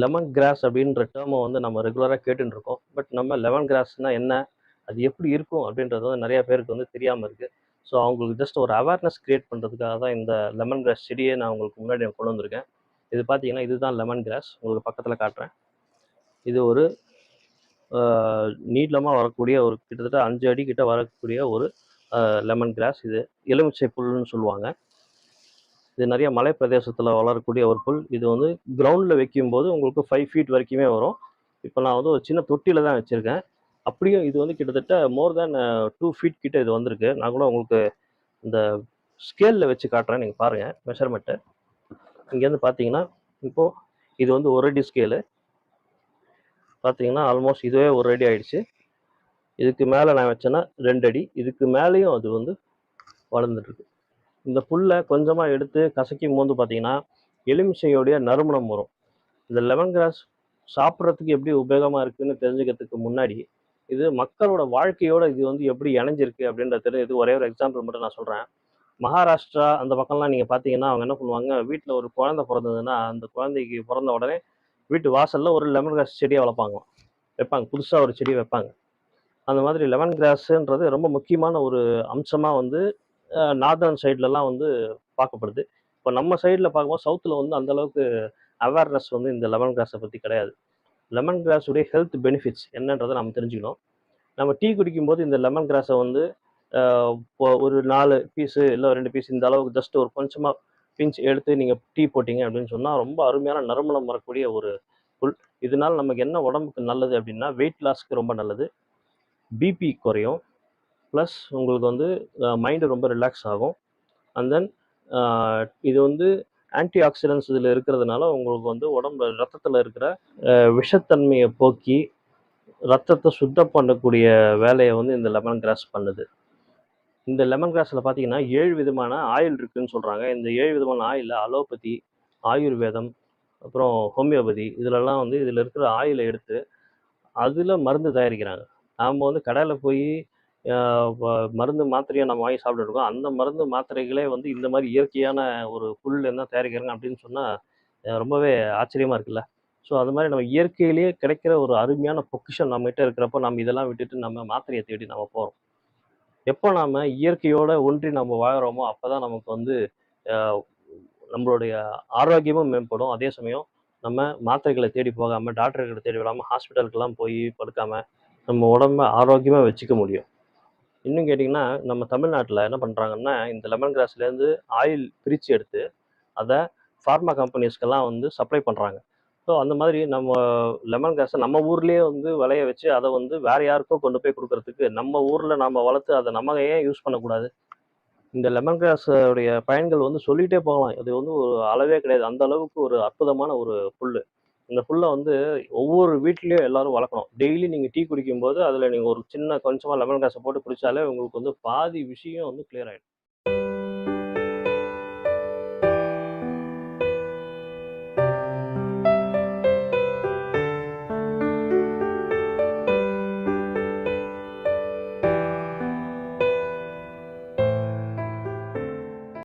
Lemon grass அப்படின்ற டேர்மை வந்து நம்ம ரெகுலராக கேட்டுன்னு இருக்கோம். பட் நம்ம லெமன் கிராஸ்னா என்ன? அது எப்படி இருக்கும்? அப்படின்றது வந்து நெறைய பேருக்கு வந்து தெரியாம இருக்கு. ஸோ அவங்களுக்கு ஜஸ்ட் ஒரு அவேர்னஸ் கிரியேட் பண்ணுறதுக்காக தான் இந்த லெமன் கிராஸ் செடியே நான் உங்களுக்கு முன்னாடி நான் கொண்டு வந்திருக்கேன். இது பார்த்தீங்கன்னா, இதுதான் லெமன் கிராஸ். உங்களுக்கு பக்கத்தில காட்டுறேன். இது ஒரு அ நீளமா வரக்கூடிய ஒரு கிட்டத்தட்ட 5 அடி கிட்ட வரக்கூடிய ஒரு லெமன் கிராஸ். இது எலுமிச்சை புல்லுன்னு சொல்லுவாங்க. இது நெறைய மலை பிரதேசத்துல வளரக்கூடிய ஒரு புல். இது வந்து கிரவுண்ட்ல வைக்கும்போது உங்களுக்கு 5 ஃபீட் வரைக்குமே வரும். இப்ப நான் வந்து ஒரு சின்ன தொட்டியில தான் வச்சிருக்கேன். அப்படியும் இது வந்து கிட்டத்தட்ட மோர் தேன் 2 ஃபீட் கிட்ட இது வந்திருக்கு. நான் கூட உங்களுக்கு இந்த ஸ்கேல்ல வச்சு காட்டுறேன். நீங்க பாருங்க மெஷர்மென்ட்ட. இங்கேருந்து பார்த்தீங்கன்னா, இப்போ இது வந்து 1 அடி ஸ்கேலு. பார்த்தீங்கன்னா, ஆல்மோஸ்ட் இதுவே 1 அடி ஆயிடுச்சு. இதுக்கு மேல நான் வச்சேன்னா 2 அடி. இதுக்கு மேலயும் அது வந்து வளர்ந்துட்டு இருக்கு. இந்த புல்ல கொஞ்சமா எடுத்து கசக்கிம்போது பார்த்தீங்கன்னா, எலுமிச்சையோடைய நறுமணம் வரும். இந்த லெமன் கிராஸ் சாப்பிட்றதுக்கு எப்படி உபயோகமா இருக்குன்னு தெரிஞ்சுக்கிறதுக்கு முன்னாடி, இது மக்களோட வாழ்க்கையோட இது வந்து எப்படி இணைஞ்சிருக்கு அப்படின்றது இது ஒரே ஒரு எக்ஸாம்பிள் மட்டும் நான் சொல்றேன். மகாராஷ்டிரா அந்த பக்கம்லாம் நீங்க பார்த்தீங்கன்னா, அவங்க என்ன பண்ணுவாங்க, வீட்ல ஒரு குழந்தை பொறந்ததுன்னா, அந்த குழந்தைக்கு பொறந்த உடனே வீட்டு வாசல்ல ஒரு லெமன் கிராஸ் செடிய வளர்ப்பாங்களாம். வைப்பாங்க. புதுசா ஒரு செடி வைப்பாங்க. அந்த மாதிரி லெமன் கிராஸ்ன்றது ரொம்ப முக்கியமான ஒரு அம்சமா வந்து நார்தர்ன் சைட்லலாம் வந்து பார்க்கப்படுது. இப்போ நம்ம சைடுல பார்க்கும்போது சவுத்துல வந்து அந்த அளவுக்கு அவேர்னஸ் வந்து இந்த லெமன் கிராஸை பத்தி கிடையாது. லெமன் கிராஸ் உடைய ஹெல்த் பெனிஃபிட்ஸ் என்னன்றதை நம்ம தெரிஞ்சுக்கணும். நம்ம டீ குடிக்கும்போது இந்த லெமன் கிராஸை வந்து இப்போ ஒரு 4 பீஸு இல்லை 2 பீஸ் இந்த அளவுக்கு ஜஸ்ட் ஒரு கொஞ்சமா பிஞ்ச் எடுத்து நீங்க டீ போட்டீங்க அப்படின்னு சொன்னா ரொம்ப அருமையான நறுமணம் வரக்கூடிய ஒரு புல். இதனால நமக்கு என்ன உடம்புக்கு நல்லது அப்படின்னா வெயிட் லாஸ்க்கு ரொம்ப நல்லது. பிபி குறையும். ப்ளஸ் உங்களுக்கு வந்து மைண்டு ரொம்ப ரிலாக்ஸ் ஆகும். அண்ட் தென் இது வந்து ஆன்டி ஆக்சிடென்ட்ஸ் இதில் இருக்கிறதுனால உங்களுக்கு வந்து உடம்புல ரத்தத்தில் இருக்கிற விஷத்தன்மையை போக்கி ரத்தத்தை சுத்தம் பண்ணக்கூடிய வேலையை வந்து இந்த லெமன் கிராஸ் பண்ணுது. இந்த லெமன் கிராஸில் பார்த்தீங்கன்னா 7 விதமான ஆயில் இருக்குன்னு சொல்கிறாங்க. இந்த 7 விதமான ஆயிலில் அலோபதி, ஆயுர்வேதம், அப்புறம் ஹோமியோபதி இதிலெல்லாம் வந்து இதில் இருக்கிற ஆயிலை எடுத்து அதில் மருந்து தயாரிக்கிறாங்க. நாம் வந்து கடையில் போய் மருந்து மாத்திரையை நம்ம வாங்கி சாப்பிட்டுட்டு இருக்கோம். அந்த மருந்து மாத்திரைகளே வந்து இந்த மாதிரி இயற்கையான ஒரு புல்லேருந்து தான் தயாரிக்கிறாங்க அப்படின்னு சொன்னால் ரொம்பவே ஆச்சரியமாக இருக்குல்ல. ஸோ அது மாதிரி நம்ம இயற்கையிலேயே கிடைக்கிற ஒரு அருமையான பொக்கிஷம் நம்மகிட்ட இருக்கிறப்போ நம்ம இதெல்லாம் விட்டுட்டு நம்ம மாத்திரையை தேடி நம்ம போகிறோம். எப்போ நாம இயற்கையோட ஒன்றி நம்ம வாழ்கிறோமோ அப்போ தான் நமக்கு வந்து அஹ், நம்மளுடைய ஆரோக்கியமும் மேம்படும். அதே சமயம் நம்ம மாத்திரைகளை தேடி போகாம டாக்டர்களை தேடி விடாமல் ஹாஸ்பிட்டலுக்கெல்லாம் போய் படுக்காம நம்ம உடம்ப ஆரோக்கியமா வச்சுக்க முடியும். இன்னும் கேட்டிங்கன்னா, நம்ம தமிழ்நாட்டுல என்ன பண்றாங்கன்னா, இந்த லெமன் கிராஸ்லேருந்து ஆயில் பிரிச்சு எடுத்து, அத ஃபார்மா கம்பெனிஸ்க்கெல்லாம் வந்து சப்ளை பண்றாங்க. ஸோ, அந்த மாதிரி நம்ம லெமன் கிராஸ நம்ம ஊர்லயே வந்து விளைய வச்சு, அத வந்து வேற யாருக்கோ கொண்டு போய் குடுக்குறதுக்கு, நம்ம ஊர்ல நாம வளர்த்து அத நம்ம ஏன் யூஸ் பண்ணக்கூடாது? இந்த லெமன் கிராஸ் உடைய பயன்கள் வந்து சொல்லிட்டே போகலாம். இது வந்து ஒரு அளவே கிடையாது. அந்த அளவுக்கு ஒரு அற்புதமான ஒரு புல்லு. இந்த புல்ல வந்து ஒவ்வொரு வீட்லயும் எல்லாரும் வளர்க்கணும். டெய்லி நீங்க டீ குடிக்கும்போது, அதுல நீங்க ஒரு சின்ன கொஞ்சமா லெமன் கிராஸ போட்டு குடிச்சாலே உங்களுக்கு வந்து பாதி விஷயம் வந்து கிளியர் ஆயிடும்.